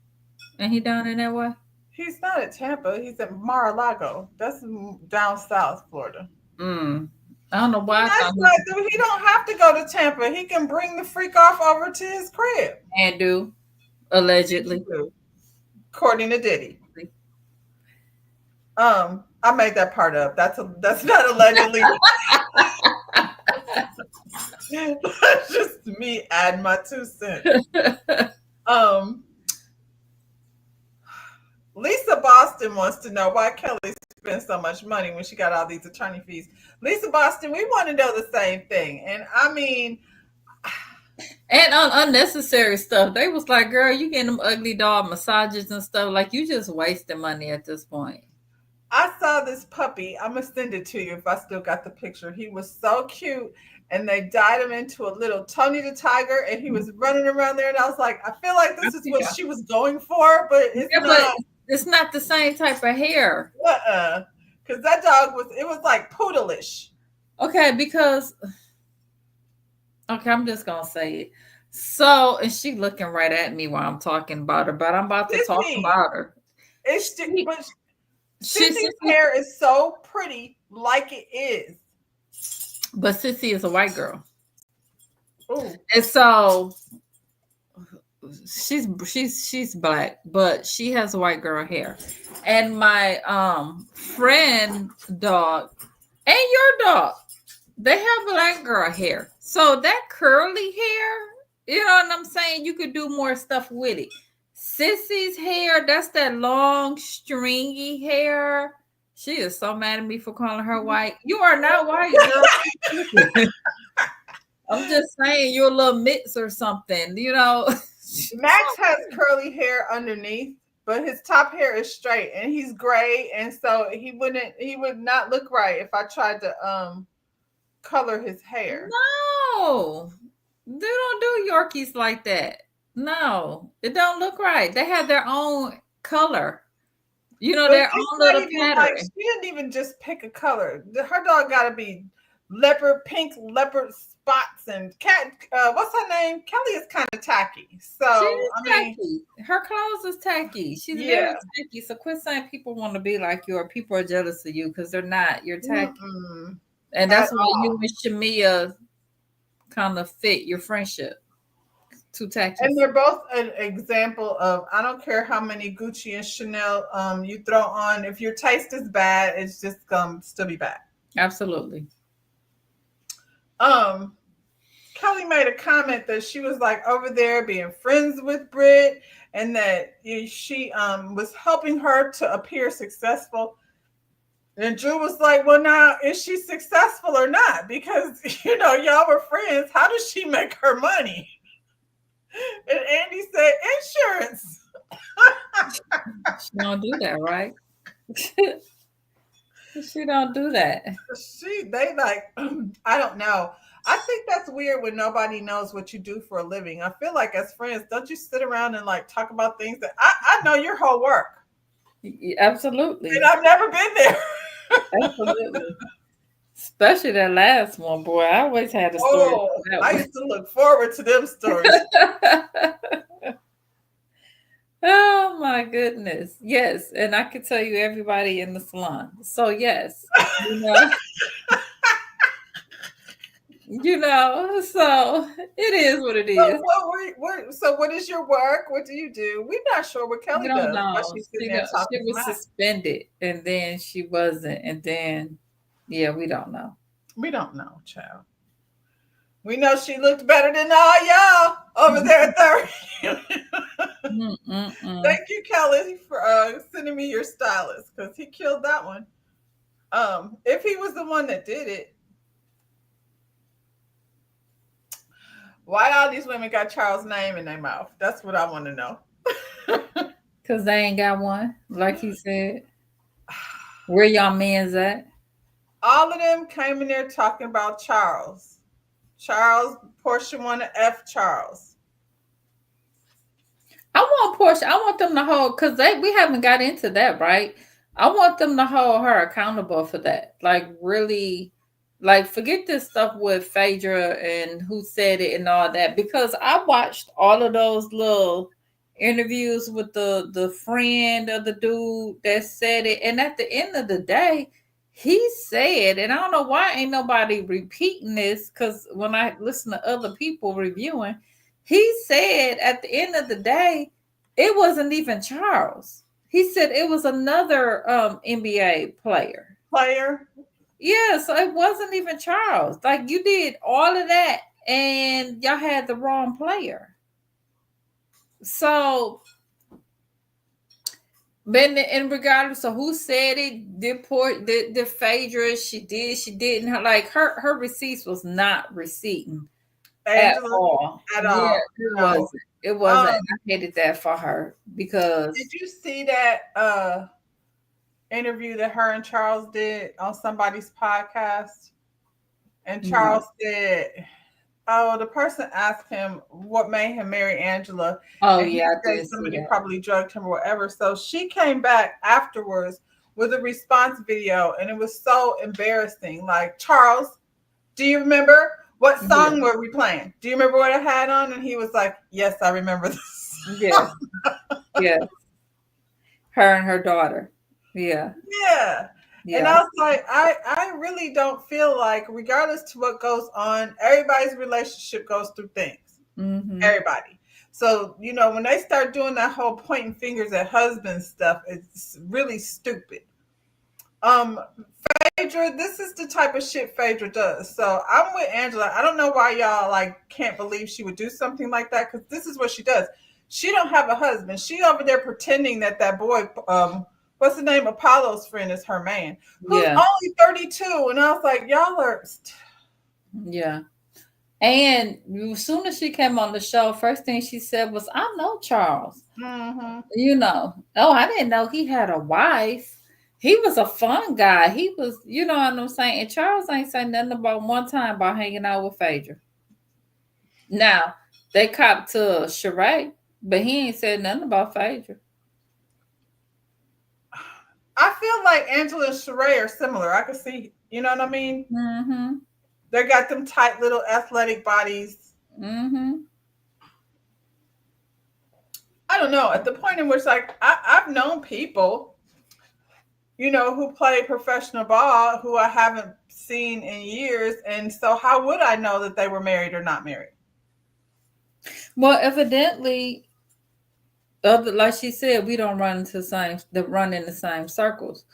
And he down in that way? He's not at Tampa. He's at Mar-a-Lago. That's down south Florida. I don't know why. He don't have to go to Tampa. He can bring the freak off over to his crib. And do. Allegedly. According to Diddy. I made that part up. That's not allegedly. That's just me adding my 2 cents. Lisa Boston wants to know why Kelly spent so much money when she got all these attorney fees. Lisa Boston, we want to know the same thing. And I mean, and on unnecessary stuff. They was like, girl, you getting them ugly dog massages and stuff. Like, you just wasting money at this point. I saw this puppy. I'm going to send it to you if I still got the picture. He was so cute. And they dyed him into a little Tony the Tiger. And he was running around there. And I was like, I feel like this is what she was going for. But it's not. But it's not the same type of hair. Because that dog was like poodleish. Okay, because... Okay, I'm just gonna say it. So, and she looking right at me while I'm talking about her, but I'm about to talk about her. Sissy's hair is so pretty, like it is. But Sissy is a white girl. Ooh. And so she's black, but she has white girl hair. And my friend dog and your dog, they have black girl hair. So that curly hair, you know what I'm saying? You could do more stuff with it. Sissy's hair, that's that long, stringy hair. She is so mad at me for calling her white. You are not white, girl. I'm just saying you're a little mix or something, Max has curly hair underneath, but his top hair is straight and he's gray. And so he would not look right if I tried to color his hair. No, they don't do Yorkies like that. No, it don't look right. They have their own color. Their own little pattern. She didn't even just pick a color. Her dog got to be pink leopard spots and cat. What's her name? Kelly is kind of tacky. So tacky. Her clothes is tacky. She's very tacky. So quit saying people want to be like you or people are jealous of you because they're not. You're tacky. And at that's what you all. and Shamia kind of fit your friendship. Too tacky. And they're both an example of I don't care how many Gucci and Chanel you throw on. If your taste is bad, it's just gonna still be bad. Absolutely. Um, Kelly made a comment that she was like over there being friends with Brit, and that she was helping her to appear successful. And Drew was like, "Well, now is she successful or not? Because y'all were friends. How does she make her money?" And Andy said, "Insurance." She don't do that, right? She don't do that. They like I don't know. I think that's weird when nobody knows what you do for a living. I feel like as friends, don't you sit around and like talk about things that I know your whole work, and Absolutely. I've never been there. Absolutely. Especially that last one, boy. I always had a story Oh, for I used to look forward to them stories. that one. Oh my goodness. Yes. And I could tell you everybody in the salon. So yes, you know, so it is what it So is. what is your work? What do you do? We're not sure what We Kelly don't does. Why know. she's sitting there She talking was smack. suspended and then she wasn't. And then yeah, we don't know. We don't know, child. We know she looked better than all y'all over there at 30. Mm-mm-mm. Thank you, Kelly, for sending me your stylist because he killed that one. If he was the one that did it, why all these women got Charles' name in their mouth? That's what I want to know. Cause they ain't got one, like he said. Where y'all men's at? All of them came in there talking about Charles. Charles, Portia want to F Charles. I want Portia. I want them to hold because we haven't got into that, right? I want them to hold her accountable for that. Like really, like forget this stuff with Phaedra and who said it and all that. Because I watched all of those little interviews with the friend of the dude that said it, and at the end of the day, he said, and I don't know why ain't nobody repeating this because when I listen to other people reviewing, he said at the end of the day, it wasn't even Charles. He said it was another NBA player. Player. Yeah, so it wasn't even Charles. Like you did all of that and y'all had the wrong player. So, but in regardless of who said it, did Phaedra, she didn't. Like her receipts was not receipting at Angela all. at Yeah, all. it No. wasn't. It wasn't. Um, I hated that for her because did you see that interview that her and Charles did on somebody's podcast? And no. Charles said, "Oh, the person asked him what made him marry Angela, Oh and he yeah, I said did see somebody that. probably drugged him or whatever." So she came back afterwards with a response video, and it was so embarrassing. Like, Charles, do you remember what Yeah, song were we playing? Do you remember what I had on? And he was like, "Yes, I remember this." yes, yes. Her and her daughter. Yeah, Yeah. And yeah. I was like, I really don't feel like, regardless to what goes on, everybody's relationship goes through things. Mm-hmm. Everybody. So, when they start doing that whole pointing fingers at husband stuff, it's really stupid. Um, Phaedra, this is the type of shit Phaedra does. So I'm with Angela. I don't know why y'all like can't believe she would do something like that, because this is what she does. She don't have a husband. She over there pretending that boy, what's the name? Apollo's friend is her man, who's Yeah, only 32. And I was like, y'all are. yeah. And as soon as she came on the show, first thing she said was, "I know Charles." Mm-hmm. Oh, I didn't know he had a wife. He was a fun guy. He was, you know what I'm saying? And Charles ain't saying nothing about one time about hanging out with Phaedra. Now, they copped to Sheree, but he ain't said nothing about Phaedra. I feel like Angela and Sheree are similar. I could see, you know what I mean? Mm-hmm. They got them tight little athletic bodies. Mm-hmm. I don't know. At the point in which, like, I've known people who play professional ball, who I haven't seen in years. And so, how would I know that they were married or not married? Well, evidently, other like she said, we don't run in the same circles,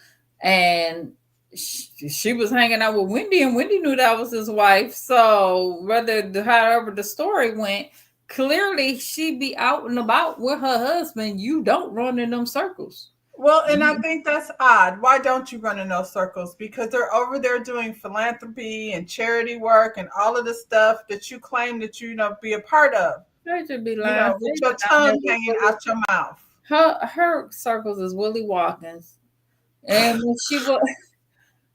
and she was hanging out with Wendy, and Wendy knew that was his wife. So however the story went, clearly she be out and about with her husband. You don't run in them circles. Well, and I think that's odd. Why don't you run in those circles? Because they're over there doing philanthropy and charity work and all of the stuff that you claim that be a part of. They should be lying. With your tongue hanging out your mouth. Her circles is Willie Watkins, and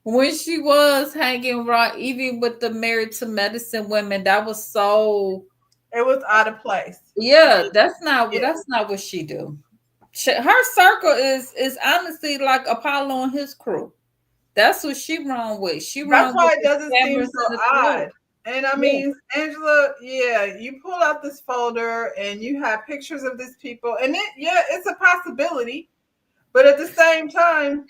when she was hanging right, even with the Married to Medicine women, that was so. It was out of place. Yeah, that's not what she do. Her circle is honestly like Apollo and his crew. That's what she run with. That's why it doesn't seem so odd. And I mean, Angela, you pull out this folder and you have pictures of these people, and it's a possibility, but at the same time,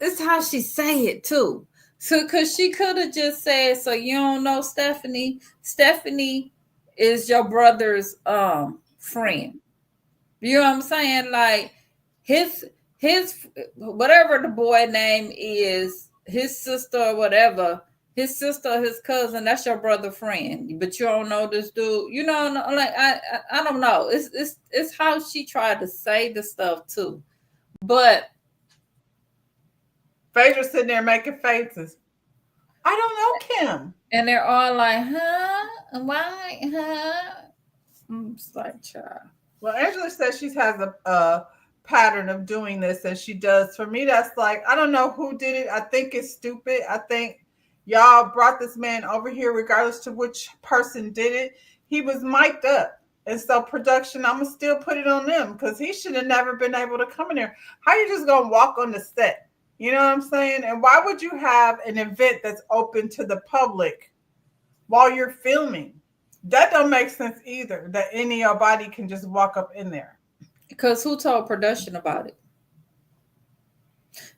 it's how she say it too. So, because she could have just said, "So you don't know Stephanie? Stephanie is your brother's friend." You know what I'm saying? Like his whatever the boy name is, his sister or whatever, his sister, his cousin, that's your brother friend. But you don't know this dude. You know, like I don't know. It's how she tried to say the stuff too. But Phaedra's sitting there making faces. I don't know Kim. And they're all like, huh? Why? Huh? I'm just like, child. Well, Angela says she has a pattern of doing this, and she does. For me, that's like, I don't know who did it. I think it's stupid. I think y'all brought this man over here, regardless to which person did it. He was mic'd up. And so production, I'm going to still put it on them because he should have never been able to come in there. How you just going to walk on the set? You know what I'm saying? And why would you have an event that's open to the public while you're filming? That don't make sense either, that any of your body can just walk up in there. Because who told production about it?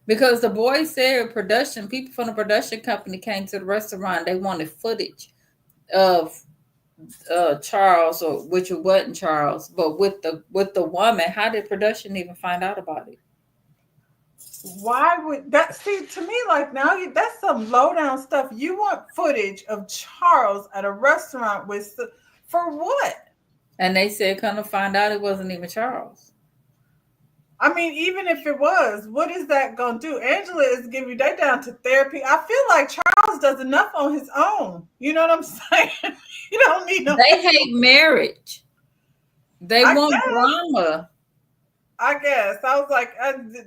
Because the boy said people from the production company came to the restaurant. They wanted footage of Charles, or which it wasn't Charles, but with the woman. How did production even find out about it? Why would that? See, to me, like now, that's some low down stuff. You want footage of Charles at a restaurant for what? And they said, come to find out, it wasn't even Charles. I mean, even if it was, what is that going to do? Angela is giving you that down to therapy. I feel like Charles does enough on his own. You know what I'm saying? You don't need no. They hate marriage. They want drama. I guess. I was like,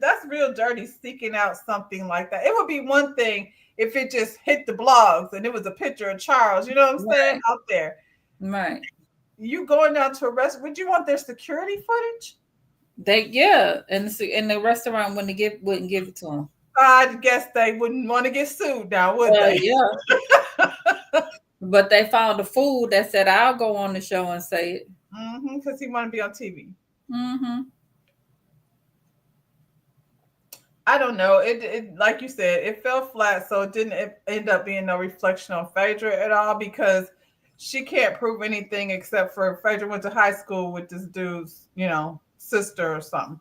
that's real dirty, seeking out something like that. It would be one thing if it just hit the blogs and it was a picture of Charles, you know what I'm saying, out there. Right. You going down to a restaurant, would you want their security footage? And the restaurant wouldn't give it to them. I guess they wouldn't want to get sued now, would they? Yeah. But they found a fool that said, I'll go on the show and say it. Because he wanted to be on TV. I don't know. It like you said, it fell flat, so it didn't end up being no reflection on Phaedra at all because she can't prove anything except for Phaedra went to high school with this dude's, sister or something.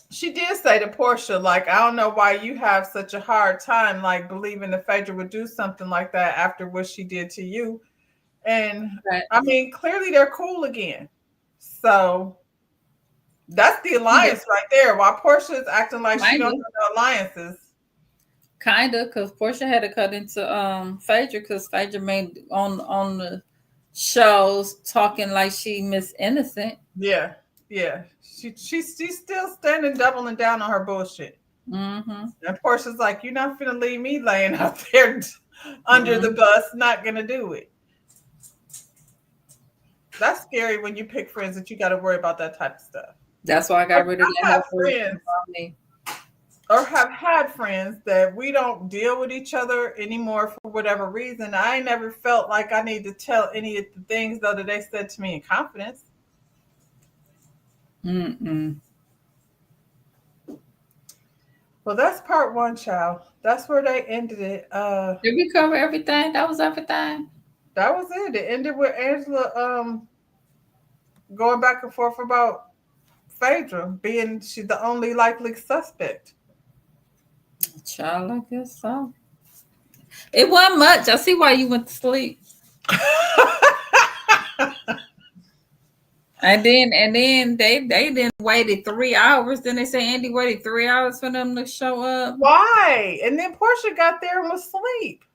She did say to Portia, like, I don't know why you have such a hard time, like, believing that Phaedra would do something like that after what she did to you. And I mean, clearly they're cool again. So that's the alliance right there. While Portia is acting like she don't have no alliances. Kind of, because Portia had to cut into Phaedra because Phaedra made on the shows talking like she Miss Innocent. Yeah. She's still standing, doubling down on her bullshit. And Portia's like, you're not gonna leave me laying out there under the bus. Not gonna do it. That's scary when you pick friends that you got to worry about that type of stuff. That's why I got rid of that. Friends, or have had friends that we don't deal with each other anymore for whatever reason. I never felt like I need to tell any of the things though that they said to me in confidence. Well, that's part one, child. That's where they ended it. Did we cover everything? That was everything. That was it. It ended with Angela going back and forth about Phaedra being she's the only likely suspect. Child, I guess so. It wasn't much. I see why you went to sleep. And then they didn't waited 3 hours. Then they say Andy waited 3 hours for them to show up. Why? And then Portia got there and was asleep.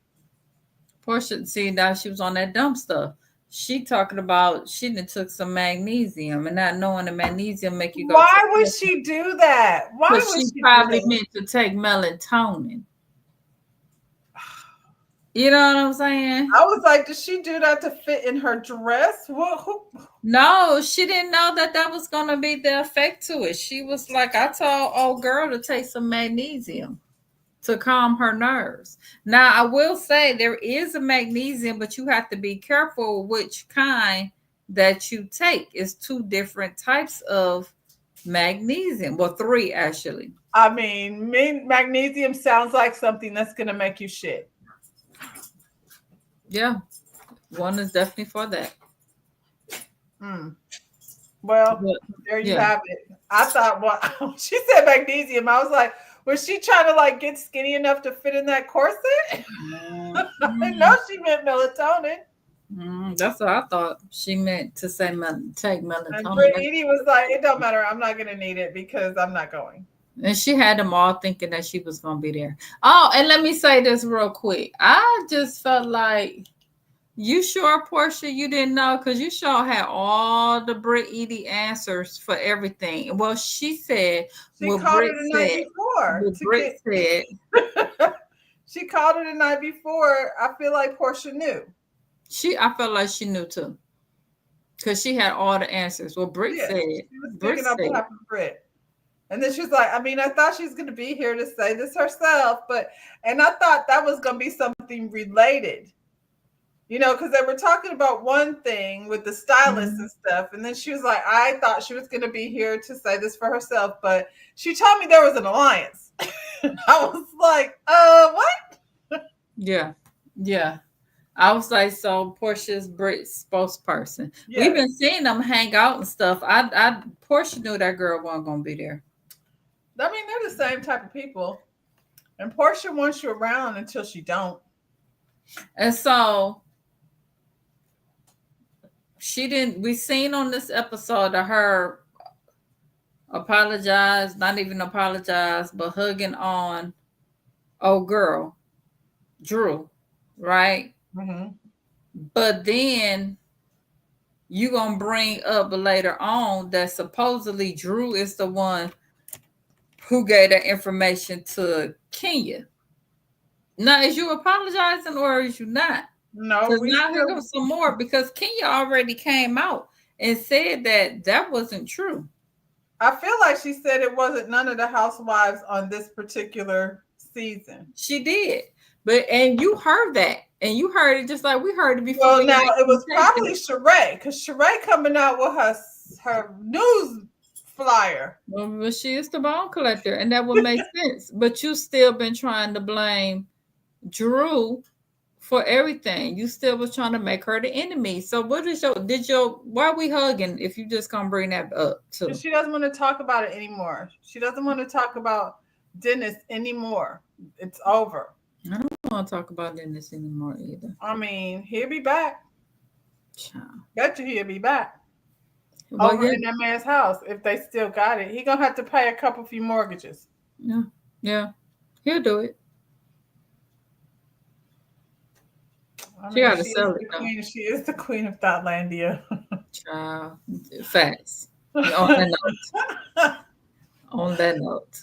Portia, see, now she was on that dumb stuff. She talking about she done took some magnesium and not knowing the magnesium make you go. Why would she do that? Why would she she probably do that? meant to take melatonin. You know what I'm saying? I was like, did she do that to fit in her dress? No, she didn't know that was going to be the effect to it. She was like, I told old girl to take some magnesium to calm her nerves. Now, I will say there is a magnesium, but you have to be careful which kind that you take. It's 2 different types of magnesium. Well, 3 actually. I mean, magnesium sounds like something that's going to make you shit. Yeah, one is definitely for that. Well, there you have it. I thought, well, she said magnesium. I was like, was she trying to like get skinny enough to fit in that corset? I didn't know she meant melatonin. That's what I thought. She meant to say take melatonin. And Brittany was like, it don't matter. I'm not going to need it because I'm not going. And she had them all thinking that she was going to be there. Oh, and let me say this real quick. I just felt like, you sure, Portia, you didn't know? Because you sure had all the Brittany answers for everything. Well, she said, she called it the night before. She called it the night before. I feel like Portia knew. I felt like she knew too. Because she had all the answers. Well, Britt said. She was speaking on behalf of Britt. And then she was like, I mean, I thought she was going to be here to say this herself, and I thought that was going to be something related, you know, because they were talking about one thing with the stylist and stuff. And then she was like, I thought she was going to be here to say this for herself, but she told me there was an alliance. I was like, what? Yeah. I was like, so Portia's Britt's spokesperson. Yeah. We've been seeing them hang out and stuff. Portia knew that girl wasn't going to be there. I mean, they're the same type of people. And Portia wants you around until she don't. And so we seen on this episode of her apologize, not even apologize, but hugging on old girl, Drew, right? Mm-hmm. But then you going to bring up later on that supposedly Drew is the one who gave that information to Kenya. Now, is you apologizing or is you not? No. Now here goes some more because Kenya already came out and said that wasn't true. I feel like she said it wasn't none of the housewives on this particular season. She did. And you heard that. And you heard it just like we heard it before. Well, now it was probably Sheree, because Sheree coming out with her news flyer. Well, but she is the bone collector, and that would make sense. But you still been trying to blame Drew for everything. You still was trying to make her the enemy. So what is why are we hugging if you just gonna bring that up too? She doesn't want to talk about it anymore. She doesn't want to talk about Dennis anymore. It's over. I don't want to talk about Dennis anymore either. I mean, he'll be back. Child. Bet you he'll be back. Over in that man's house, if they still got it. He gonna have to pay a few mortgages. Yeah. He'll do it. I mean, she got to sell it. She is the queen of Thoughtlandia. Child. Facts. On that note.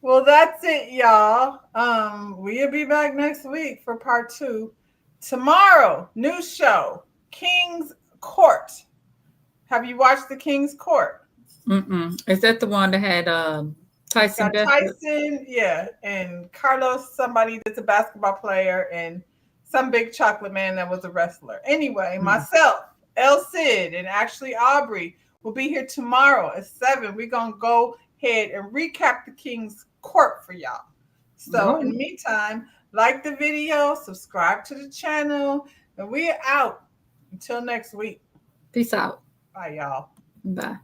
Well, that's it, y'all. We'll be back next week for part 2. Tomorrow, new show, King's Court. Have you watched the King's Court? Is that the one that had Tyson? Tyson, yeah, and Carlos, somebody that's a basketball player, and some big chocolate man that was a wrestler. Anyway, myself, El Cid, and actually Aubrey will be here tomorrow at 7. We're gonna go ahead and recap the King's court for y'all. So Oh, in the meantime, like the video, subscribe to the channel, and we're out. Until next week. peace out. Bye, y'all. Bye.